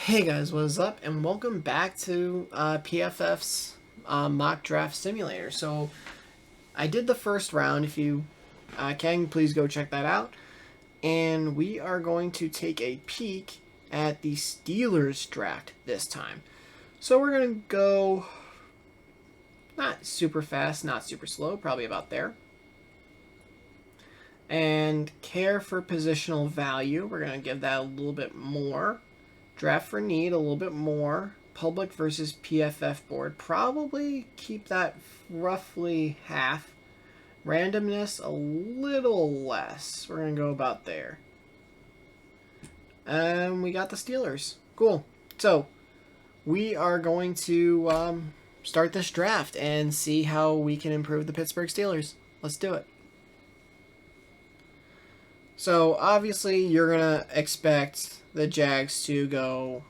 Hey guys, what is up? And welcome back to PFF's mock draft simulator. So I did the first round. If you can, please go check that out. And we are going to take a peek at the Steelers draft this time. So we're going to go not super fast, not super slow, probably about there. And care for positional value, we're going to give that a little bit more. Draft for need, a little bit more. Public versus PFF board, probably keep that roughly half. Randomness, a little less. We're going to go about there. And we got the Steelers. Cool. So, we are going to start this draft and see how we can improve the Pittsburgh Steelers. Let's do it. So, obviously, you're going to expect the Jags to go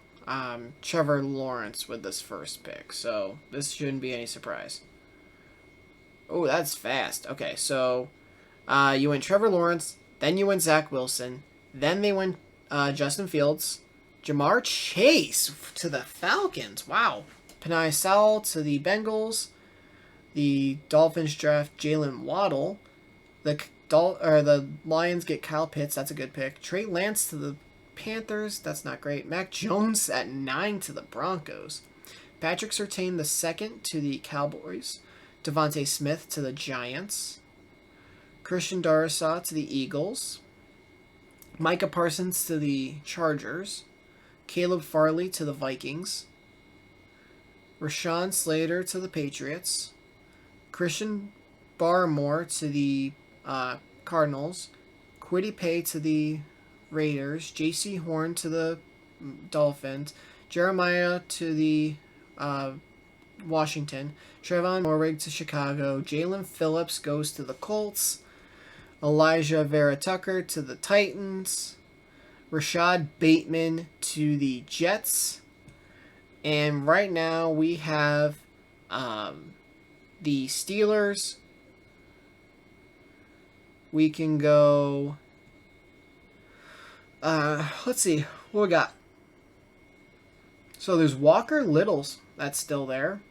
Trevor Lawrence with this first pick. So, this shouldn't be any surprise. Oh, that's fast. Okay, so you went Trevor Lawrence, then you went Zach Wilson, then they went Justin Fields, Jamar Chase to the Falcons. Wow. Penei Sewell to the Bengals. The Dolphins draft Jalen Waddle. The Lions get Kyle Pitts. That's a good pick. Trey Lance to the Panthers. That's not great. Mac Jones at 9 to the Broncos. Patrick Surtain the second to the Cowboys. Devontae Smith to the Giants. Christian Darrisaw to the Eagles. Micah Parsons to the Chargers. Caleb Farley to the Vikings. Rashawn Slater to the Patriots. Christian Barmore to the Cardinals. Kwity Paye to the Raiders. J.C. Horn to the Dolphins. Jeremiah to the Washington. Trevon Moehrig to Chicago. Jalen Phillips goes to the Colts. Elijah Vera Tucker to the Titans. Rashad Bateman to the Jets. And right now we have the Steelers. We can go. Let's see what we got. So there's Walker Littles that's still there.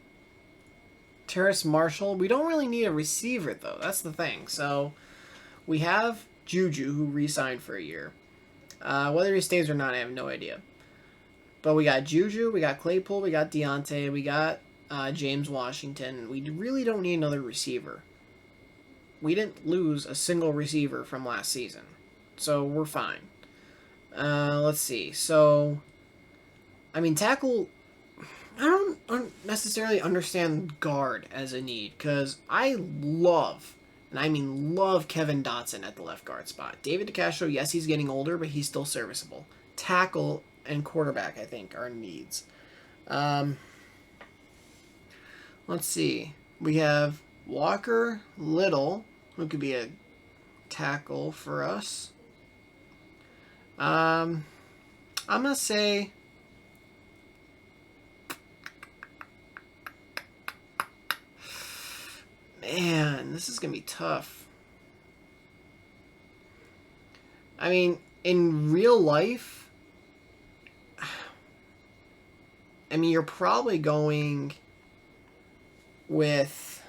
Terrace Marshall. We don't really need a receiver though. That's the thing. So we have Juju who re-signed for a year. Whether he stays or not, I have no idea. But we got Juju, we got Claypool, we got Deontay, we got James Washington. We really don't need another receiver. We didn't lose a single receiver from last season. So we're fine. Let's see. So, I mean, tackle, I don't necessarily understand guard as a need because I love, and I mean love, Kevin Dotson at the left guard spot. David DeCastro, yes, he's getting older, but he's still serviceable. Tackle and quarterback, I think, are needs. Let's see. We have Walker Little, who could be a tackle for us. I'm going to say man, this is going to be tough. I mean, in real life, I mean, you're probably going with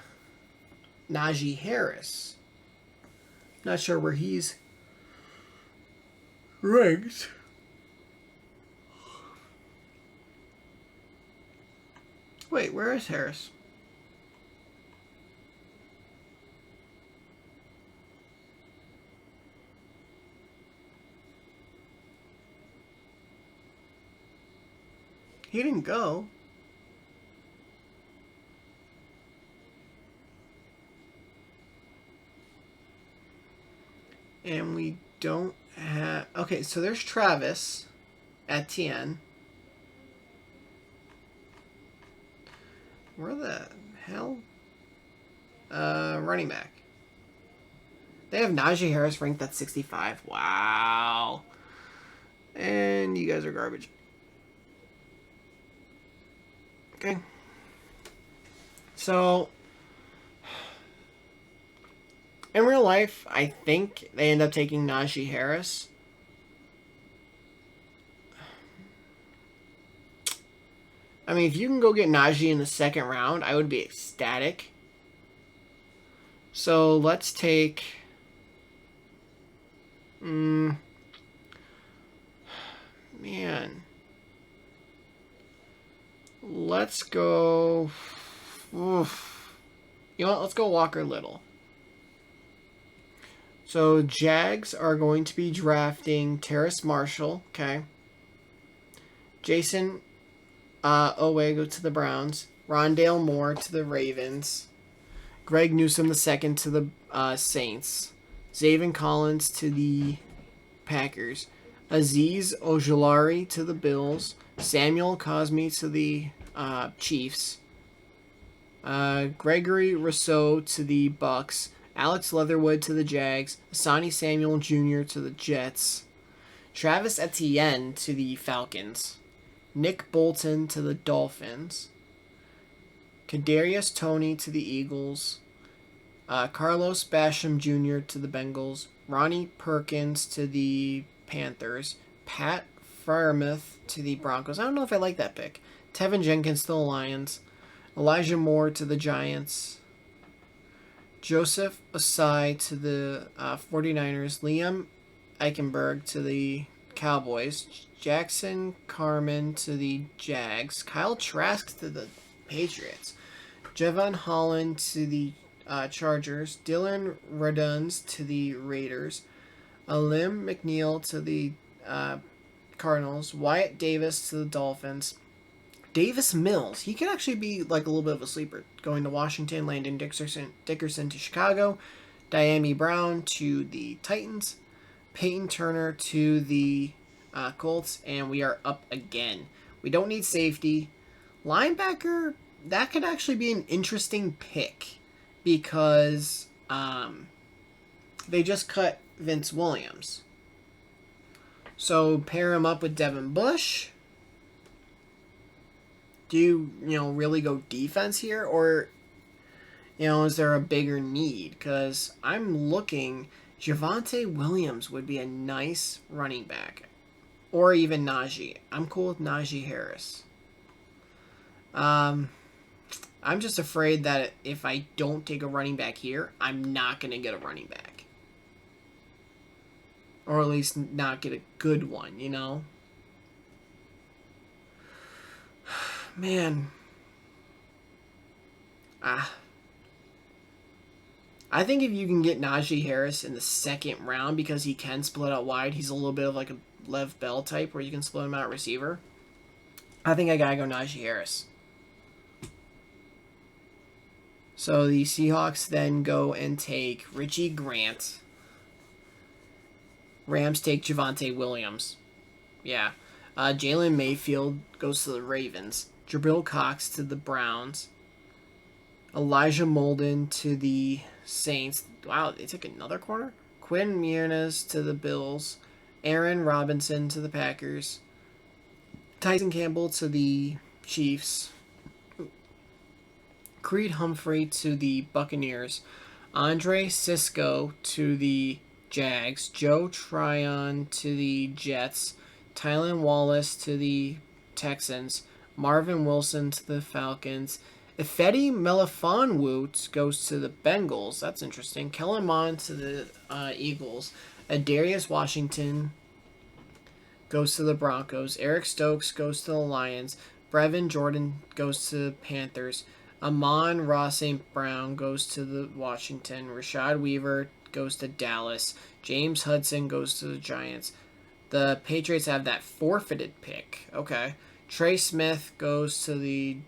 Najee Harris. Not sure where he's ranked. Wait, where is Harris? He didn't go. And we don't have... Okay, so there's Travis Etienne. Where the hell? Running back. They have Najee Harris ranked at 65. Wow. And you guys are garbage. Okay. So, in real life, I think they end up taking Najee Harris. I mean, if you can go get Najee in the second round, I would be ecstatic. So let's take. Man. Let's go. Oof. You know what? Let's go Walker Little. So Jags are going to be drafting Terrace Marshall. Okay. Jason Owego to the Browns. Rondale Moore to the Ravens. Greg Newsome II to the Saints. Zaven Collins to the Packers. Azeez Ojulari to the Bills. Samuel Cosme to the Chiefs. Gregory Rousseau to the Bucks. Alex Leatherwood to the Jags. Asani Samuel Jr. to the Jets. Travis Etienne to the Falcons. Nick Bolton to the Dolphins. Kadarius Toney to the Eagles. Carlos Basham Jr. to the Bengals. Ronnie Perkins to the Panthers. Pat Freiermuth to the Broncos. I don't know if I like that pick. Tevin Jenkins to the Lions. Elijah Moore to the Giants. Joseph Osai to the 49ers. Liam Eichenberg to the Cowboys. Jackson Carman to the Jags. Kyle Trask to the Patriots. Javon Holland to the Chargers. Dylan Raduns to the Raiders. Alim McNeil to the Cardinals. Wyatt Davis to the Dolphins. Davis Mills, he could actually be like a little bit of a sleeper. Going to Washington. Landon Dickerson to Chicago. Diami Brown to the Titans. Peyton Turner to the Colts. And we are up again. We don't need safety. Linebacker, that could actually be an interesting pick. Because they just cut Vince Williams. So pair him up with Devin Bush. Do you really go defense here? Or, is there a bigger need? Because I'm looking, Javonte Williams would be a nice running back. Or even Najee. I'm cool with Najee Harris. I'm just afraid that if I don't take a running back here, I'm not going to get a running back. Or at least not get a good one, Man. I think if you can get Najee Harris in the second round because he can split out wide, he's a little bit of like a Lev Bell type where you can split him out receiver. I think I gotta go Najee Harris. So the Seahawks then go and take Richie Grant. Rams take Javonte Williams. Yeah. Jalen Mayfield goes to the Ravens. Jabril Cox to the Browns. Elijah Molden to the Saints. Wow, they took another corner? Quinn Miernes to the Bills. Aaron Robinson to the Packers. Tyson Campbell to the Chiefs. Creed Humphrey to the Buccaneers. Andre Cisco to the Jags. Joe Tryon to the Jets. Tylan Wallace to the Texans. Marvin Wilson to the Falcons. Ifedi Melifonwu goes to the Bengals. That's interesting. Kellen Mond to the Eagles. Adarius Washington goes to the Broncos. Eric Stokes goes to the Lions. Brevin Jordan goes to the Panthers. Amon-Ra St. Brown goes to the Washington. Rashad Weaver goes to Dallas. James Hudson goes to the Giants. The Patriots have that forfeited pick. Okay. Trey Smith goes to the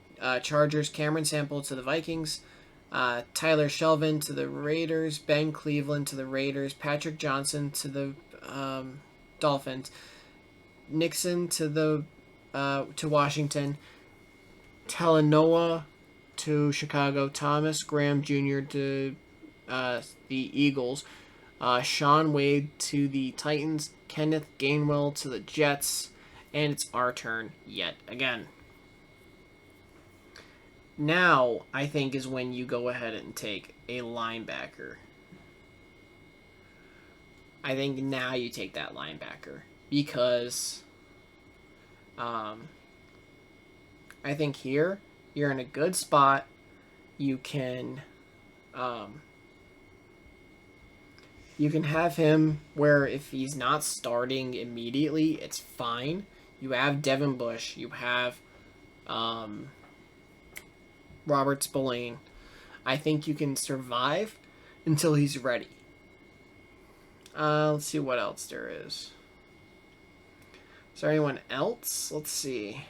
Chargers. Cameron Sample to the Vikings. Tyler Shelvin to the Raiders. Ben Cleveland to the Raiders. Patrick Johnson to the Dolphins. Nixon to Washington. Talanoa to Chicago. Thomas Graham Jr. to the Eagles. Sean Wade to the Titans. Kenneth Gainwell to the Jets. And it's our turn yet again. Now, I think, is when you go ahead and take a linebacker. I think now you take that linebacker. Because I think here you're in a good spot. You can, um, you can have him where if he's not starting immediately, it's fine. You have Devin Bush. You have um, Robert Spillane. I think you can survive until he's ready. Let's see what else there is. Is there anyone else? Let's see.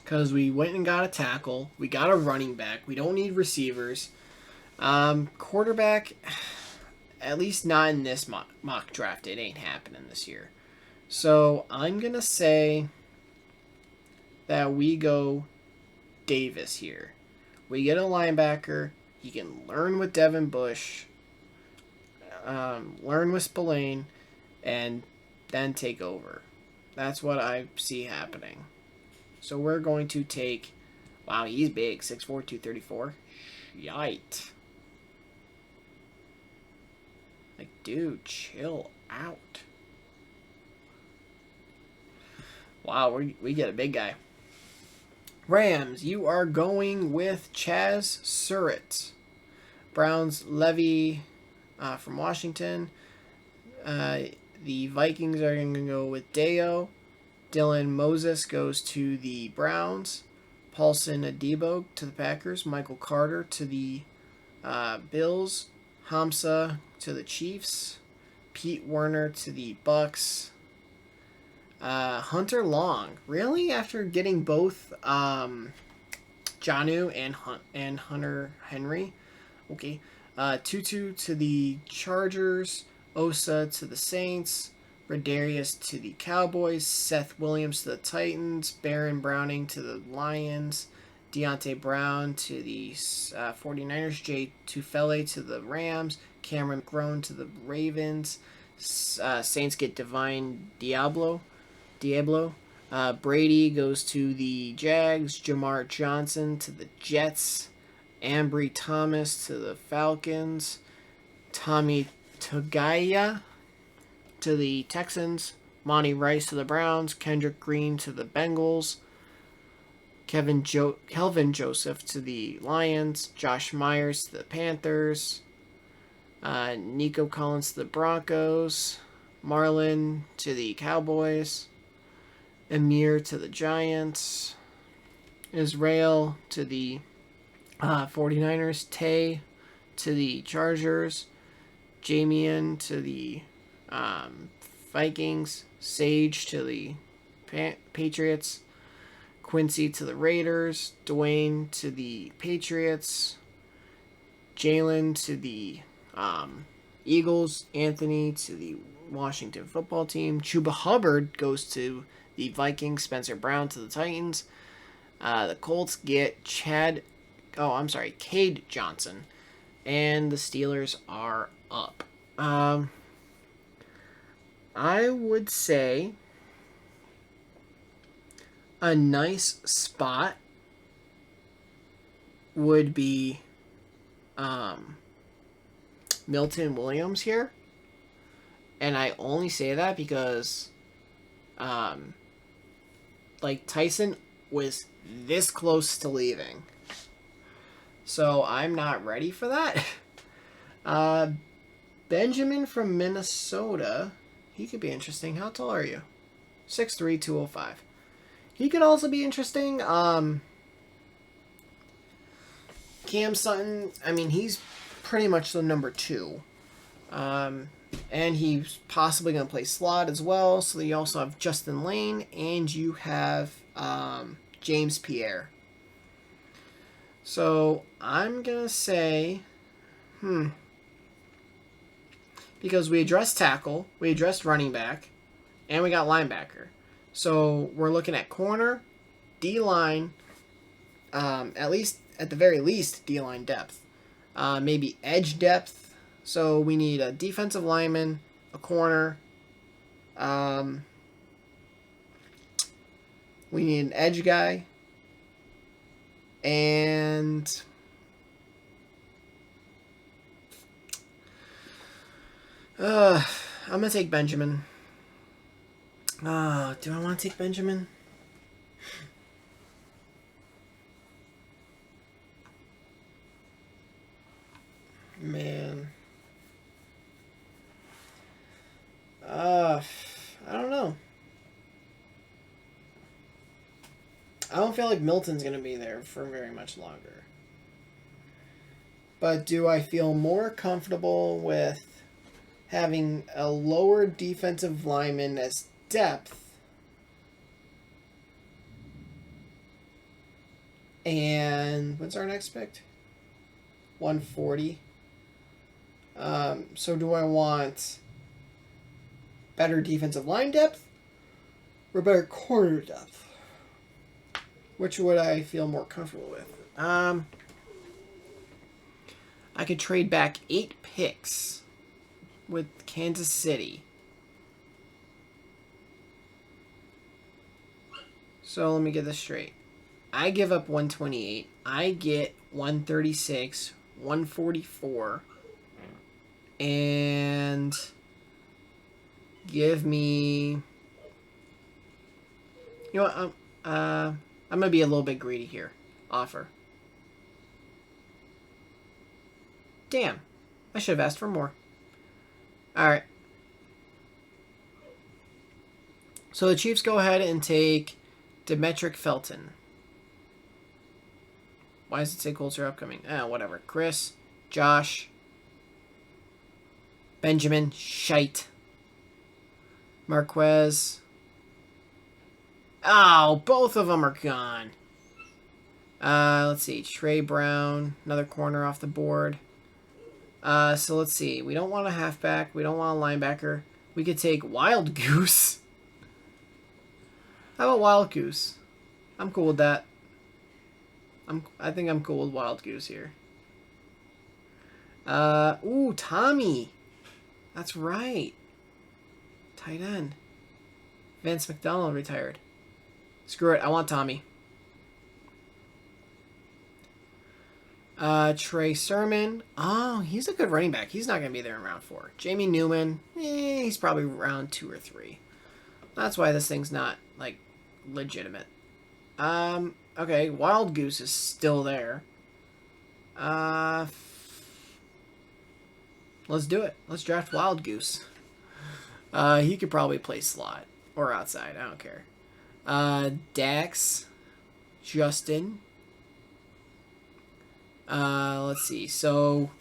Because we went and got a tackle. We got a running back. We don't need receivers. Quarterback, at least not in this mock draft. It ain't happening this year. So I'm going to say that we go Davis here. We get a linebacker. He can learn with Devin Bush, learn with Spillane, and then take over. That's what I see happening. So we're going to take... Wow, he's big. 6'4", 234. Yite. Like, dude, chill out. Wow, we get a big guy. Rams, you are going with Chaz Surratt. Browns, Levy from Washington. The Vikings are going to go with Deo. Dylan Moses goes to the Browns. Paulson Adebo to the Packers. Michael Carter to the Bills. Hamza to the Chiefs. Pete Werner to the Bucks. Hunter Long. Really? After getting both Jonnu and Hunter Henry? Okay. Tutu to the Chargers. Osa to the Saints. Radarius to the Cowboys, Seth Williams to the Titans, Baron Browning to the Lions, Deontay Brown to the 49ers, Jay Tufele to the Rams, Cameron Grown to the Ravens, Saints get Divine Diablo, Brady goes to the Jags, Jamar Johnson to the Jets, Ambry Thomas to the Falcons, Tommy Togiai to the Texans, Monty Rice to the Browns, Kendrick Green to the Bengals, Kelvin Joseph to the Lions, Josh Myers to the Panthers, Nico Collins to the Broncos, Marlon to the Cowboys, Amir to the Giants, Israel to the 49ers, Tay to the Chargers, Jamian to the Vikings, Sage to the Patriots, Quincy to the Raiders, Dwayne to the Patriots, Jalen to the Eagles, Anthony to the Washington football team, Chuba Hubbard goes to the Vikings, Spencer Brown to the Titans, the Colts get Cade Johnson, and the Steelers are up. I would say a nice spot would be Milton Williams here. And I only say that because Tyson was this close to leaving. So I'm not ready for that. Benjamin from Minnesota. He could be interesting. How tall are you? 6'3", 205. He could also be interesting. Cam Sutton, I mean, he's pretty much the number 2. And he's possibly going to play slot as well. So you also have Justin Lane, and you have James Pierre. So I'm going to say, because we addressed tackle, we addressed running back, and we got linebacker. So we're looking at corner, D-line, at the very least, D-line depth. Maybe edge depth. So we need a defensive lineman, a corner. We need an edge guy. And I'm going to take Benjamin. Oh, do I want to take Benjamin? Man. I don't know. I don't feel like Milton's going to be there for very much longer. But do I feel more comfortable with having a lower defensive lineman as depth and what's our next pick? 140. So do I want better defensive line depth or better corner depth? Which would I feel more comfortable with? I could trade back 8 picks with Kansas City. So let me get this straight. I give up 128. I get 136, 144, and give me. You know what? I'm gonna be a little bit greedy here. Offer. Damn, I should have asked for more. All right. So the Chiefs go ahead and take Demetric Felton. Why does it say Colts are upcoming? Whatever. Chris, Josh, Benjamin, Shite, Marquez. Oh, both of them are gone. Let's see. Trey Brown, another corner off the board. So let's see. We don't want a halfback. We don't want a linebacker. We could take Wild Goose. How about Wild Goose? I'm cool with that. I think I'm cool with Wild Goose here. Ooh, Tommy. That's right. Tight end. Vance McDonald retired. Screw it. I want Tommy. Trey Sermon. Oh, he's a good running back. He's not going to be there in round 4. Jamie Newman. He's probably round 2 or 3. That's why this thing's not, like, legitimate. Okay, Wild Goose is still there. Let's do it. Let's draft Wild Goose. He could probably play slot or outside. I don't care. Dax, Justin. Let's see. So,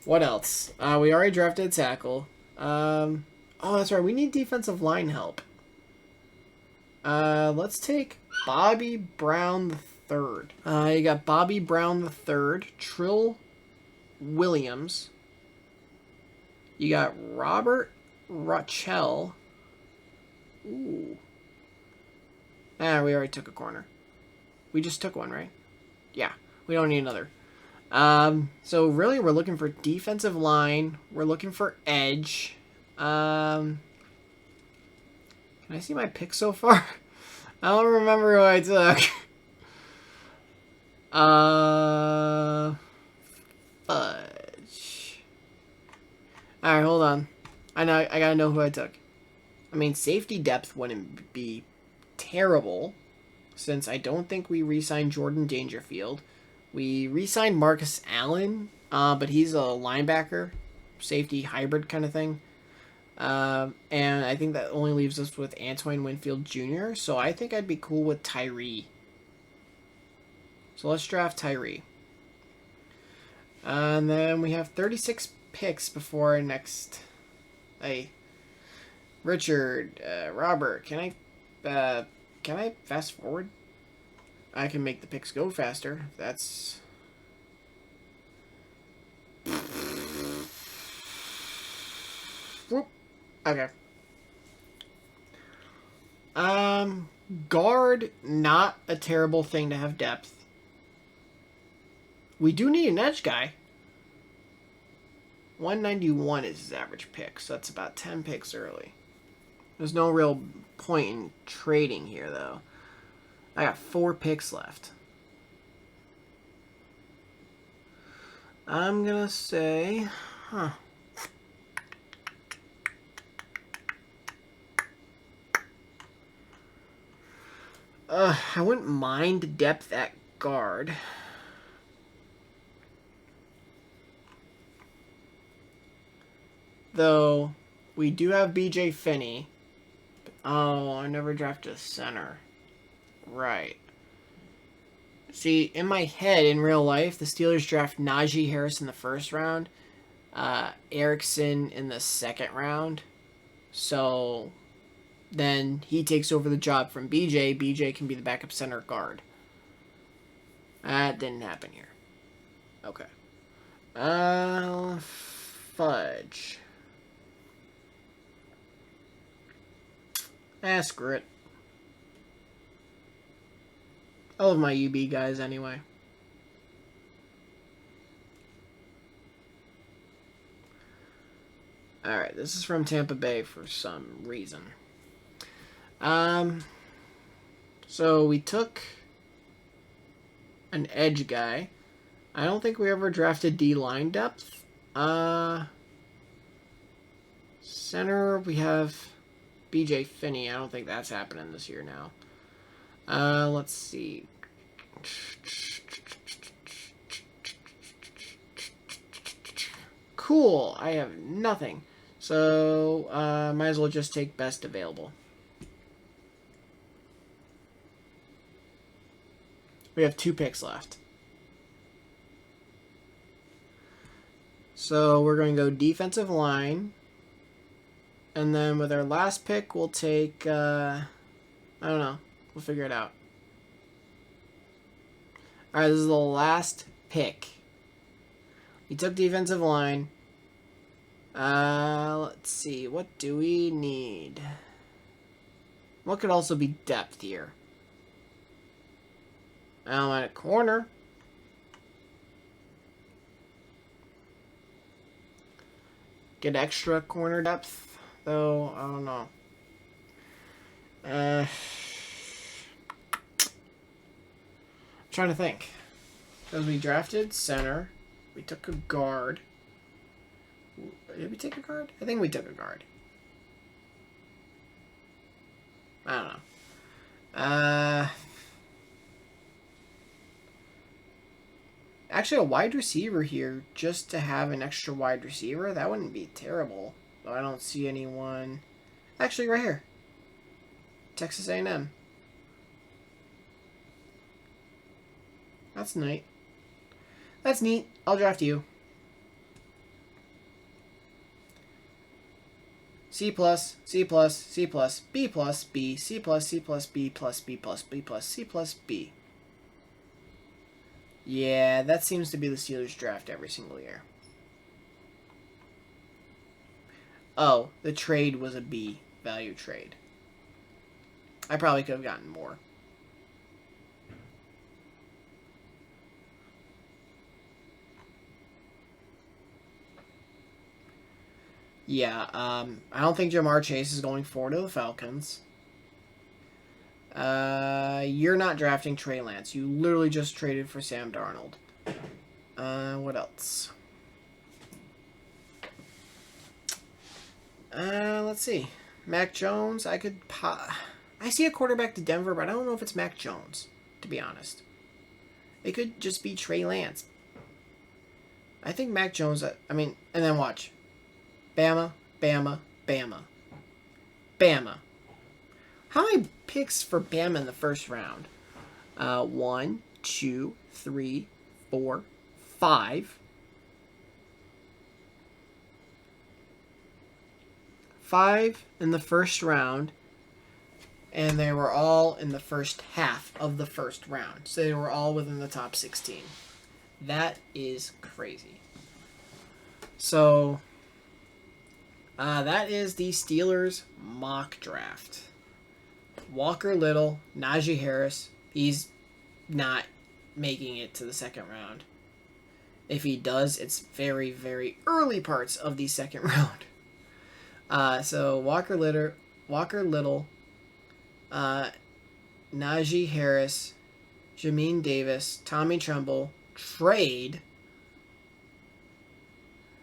what else? We already drafted a tackle. Oh, that's right. We need defensive line help. Let's take Bobby Brown III. You got Bobby Brown III, Trill Williams. You got Robert Rochelle. Ooh. We already took a corner. We just took one, right? Yeah, we don't need another. So really we're looking for defensive line. We're looking for edge. Can I see my pick so far? I don't remember who I took. Fudge. Alright, hold on. I gotta know who I took. I mean, safety depth wouldn't be terrible, since I don't think we re-signed Jordan Dangerfield. We re-signed Marcus Allen, but he's a linebacker, safety hybrid kind of thing. And I think that only leaves us with Antoine Winfield Jr., so I think I'd be cool with Tyree. So let's draft Tyree. And then we have 36 picks before our next... Hey, Richard, Robert, can I fast forward? I can make the picks go faster. That's... Whoop. Okay. Guard, not a terrible thing to have depth. We do need an edge guy. 191 is his average pick, so that's about 10 picks early. There's no real point in trading here, though. I got 4 picks left. I'm gonna say... I wouldn't mind depth at guard. Though, we do have BJ Finney. Oh, I never drafted a center. Right. See, in my head, in real life, the Steelers draft Najee Harris in the first round, Erickson in the second round. So then he takes over the job from BJ. BJ can be the backup center guard. That didn't happen here. Okay. Fudge. Screw it. I love my UB guys anyway. Alright, this is from Tampa Bay for some reason. So we took an edge guy. I don't think we ever drafted D-line depth. Center, we have BJ Finney. I don't think that's happening this year now. Let's see. Cool. I have nothing. So, might as well just take best available. We have 2 picks left. So, we're going to go defensive line. And then with our last pick, we'll take, I don't know. We'll figure it out. Alright, this is the last pick. We took defensive line. Let's see. What do we need? What could also be depth here? I'm at a corner. Get extra corner depth, though. I don't know. I'm trying to think. Because we drafted center. We took a guard. Did we take a guard? I think we took a guard. I don't know. Actually, a wide receiver here, just to have an extra wide receiver, that wouldn't be terrible. Though I don't see anyone. Actually, right here. Texas A&M. That's neat. That's neat. I'll draft you. C plus, C plus, C plus, B plus, B, C plus, C plus, B plus, B plus, B plus, C plus, B. Yeah, that seems to be the Steelers draft every single year. Oh, the trade was a B value trade. I probably could have gotten more. Yeah, I don't think Jamar Chase is going forward to the Falcons. You're not drafting Trey Lance. You literally just traded for Sam Darnold. What else? Let's see. Mac Jones, I see a quarterback to Denver, but I don't know if it's Mac Jones, to be honest. It could just be Trey Lance. I think Mac Jones, and then watch. Bama, Bama, Bama. Bama. How many picks for Bama in the first round? 1, 2, 3, 4, 5. 5 in the first round. And they were all in the first half of the first round. So they were all within the top 16. That is crazy. So, that is the Steelers mock draft. Walker Little, Najee Harris. He's not making it to the second round. If he does, it's very, very early parts of the second round. So Walker Little, Najee Harris, Jamin Davis, Tommy Tremble, trade,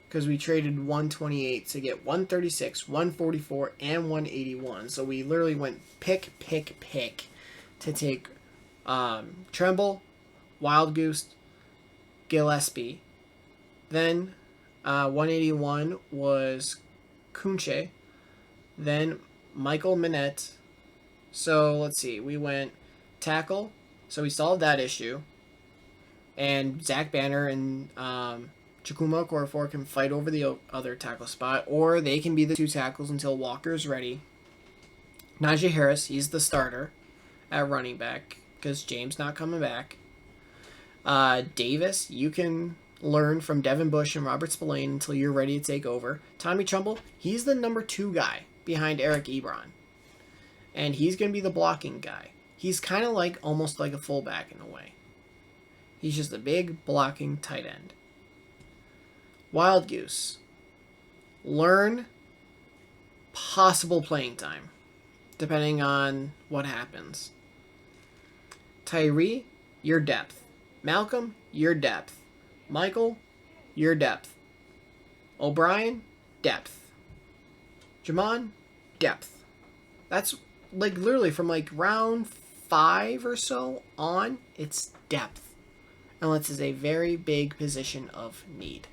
because we traded 128 to get 136, 144, and 181. So we literally went pick to take Tremble, Wild Goose, Gillespie. Then 181 was Kunche. Then Michael Minette. So let's see. We went tackle. So we solved that issue. And Zach Banner and Chukuma Okorafor can fight over the other tackle spot. Or they can be the two tackles until Walker's ready. Najee Harris, he's the starter at running back because James not coming back. Davis, you can learn from Devin Bush and Robert Spillane until you're ready to take over. Tommy Trumbull, he's the number 2 guy behind Eric Ebron. And he's going to be the blocking guy. He's kind of like, almost like a fullback in a way. He's just a big blocking tight end. Wild Goose, learn possible playing time, depending on what happens. Tyree, your depth. Malcolm, your depth. Michael, your depth. O'Brien, depth. Jamon, depth. That's like literally from like round 5 or so on, it's depth. Unless it's a very big position of need.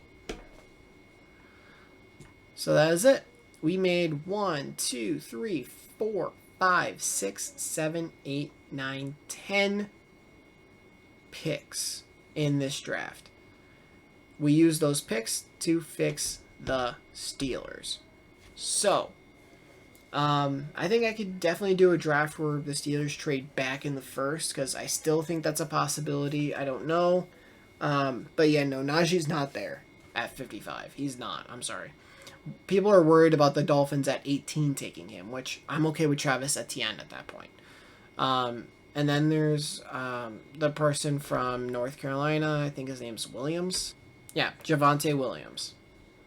So that is it. We made 1, 2, 3, 4, 5, 6, 7, 8, 9, 10 picks in this draft. We used those picks to fix the Steelers. So, I think I could definitely do a draft where the Steelers trade back in the first, because I still think that's a possibility. I don't know. But yeah, no, Najee's not there at 55. He's not. I'm sorry. People are worried about the Dolphins at 18 taking him, which I'm okay with Travis Etienne at that point. And then there's the person from North Carolina. I think his name's Williams. Yeah, Javonte Williams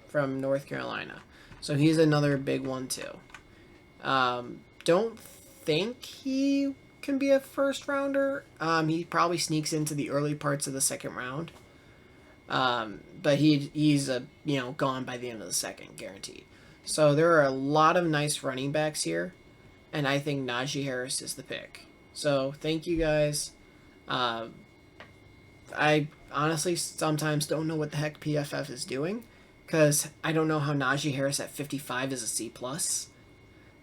from North Carolina. So he's another big one too. Don't think he can be a first rounder. He probably sneaks into the early parts of the second round. But he's gone by the end of the second, guaranteed. So there are a lot of nice running backs here, and I think Najee Harris is the pick. So thank you guys. I honestly sometimes don't know what the heck PFF is doing, because I don't know how Najee Harris at 55 is a C+.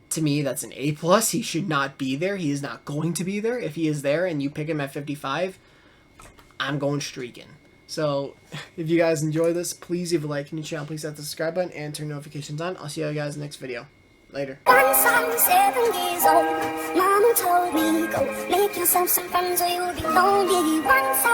To me, that's an A+. He should not be there. He is not going to be there. If he is there and you pick him at 55, I'm going streaking. So, if you guys enjoy this, please leave a like on the channel, please hit the subscribe button, and turn notifications on. I'll see you guys in the next video. Later. Once I was 7 years old, Mama told me, go make yourself some friends or you'll be lonely. Once I